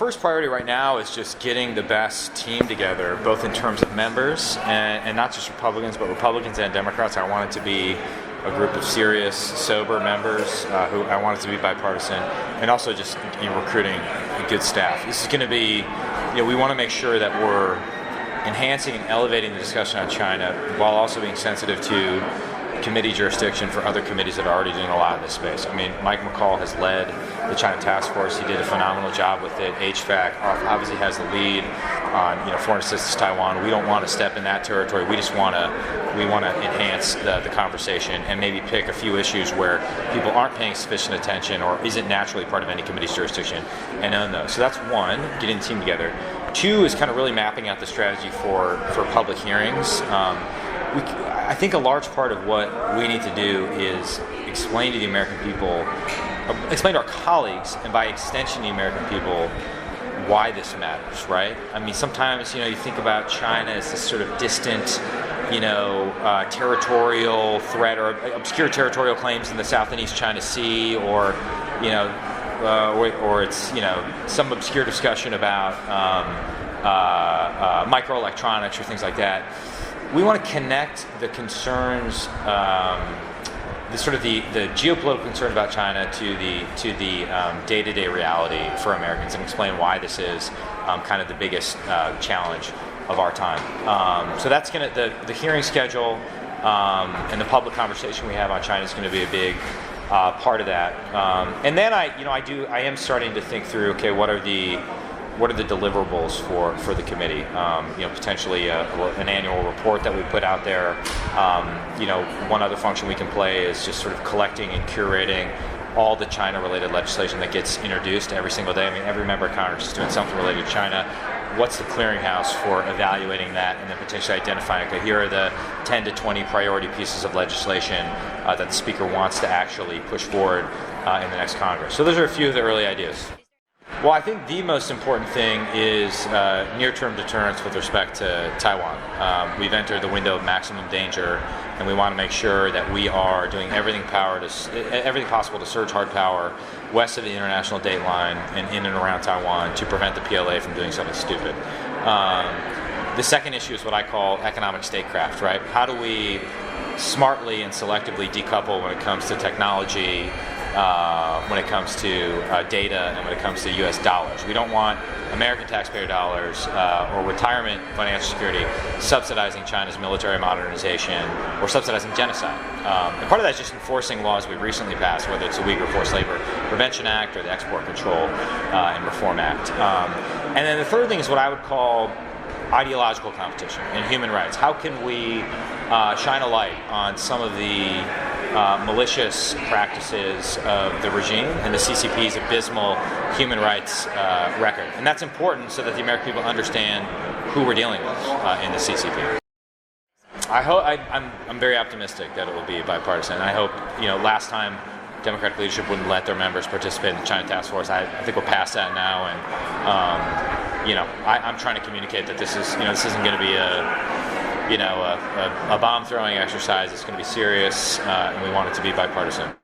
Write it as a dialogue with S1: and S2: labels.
S1: first priority right now is just getting the best team together, both in terms of members and not just Republicans, but Republicans and Democrats. I want it to be a group of serious, sober members who I want it to be bipartisan, and also just recruiting a good staff. This is going to be, we want to make sure that we're enhancing and elevating the discussion on China while also being sensitive to committee jurisdiction for other committees that are already doing a lot in this space. I mean, Mike McCall has led the China Task Force. He did a phenomenal job with it. HVAC obviously has the lead on foreign assistance to Taiwan. We don't want to step in that territory. We just want to enhance the conversation and maybe pick a few issues where people aren't paying sufficient attention or isn't naturally part of any committee's jurisdiction and own those. So that's one, getting the team together. Two is kind of really mapping out the strategy for public hearings. I think a large part of what we need to do is explain to the American people, explain to our colleagues, and by extension the American people, why this matters, right? I mean, sometimes, you think about China as this sort of distant, territorial threat or obscure territorial claims in the South and East China Sea, or it's, some obscure discussion about microelectronics or things like that. We want to connect the concerns, the geopolitical concern about China to the day-to-day reality for Americans, and explain why this is kind of the biggest challenge of our time. So that's going to the hearing schedule and the public conversation we have on China is going to be a big part of that. And then I am starting to think through, okay, what are the deliverables for the committee? Potentially an annual report that we put out there. One other function we can play is just sort of collecting and curating all the China-related legislation that gets introduced every single day. I mean, every member of Congress is doing something related to China. What's the clearinghouse for evaluating that and then potentially identifying, okay, here are the 10 to 20 priority pieces of legislation that the Speaker wants to actually push forward in the next Congress. So those are a few of the early ideas. Well, I think the most important thing is near-term deterrence with respect to Taiwan. We've entered the window of maximum danger, and we want to make sure that we are doing everything possible to surge hard power west of the international date line and in and around Taiwan to prevent the PLA from doing something stupid. The second issue is what I call economic statecraft, right? How do we smartly and selectively decouple when it comes to technology, when it comes to data, and when it comes to U.S. dollars? We don't want American taxpayer dollars or retirement financial security subsidizing China's military modernization or subsidizing genocide. And part of that is just enforcing laws we've recently passed, whether it's the Uyghur Forced Labor Prevention Act or the Export Control and Reform Act. And then the third thing is what I would call ideological competition and human rights. How can we shine a light on some of the malicious practices of the regime and the CCP's abysmal human rights record? And that's important so that the American people understand who we're dealing with in the CCP. I'm very optimistic that it will be bipartisan. I hope, last time Democratic leadership wouldn't let their members participate in the China Task Force. I think we're past that now, and I'm trying to communicate that this isn't going to be a bomb throwing exercise. It's going to be serious, and we want it to be bipartisan.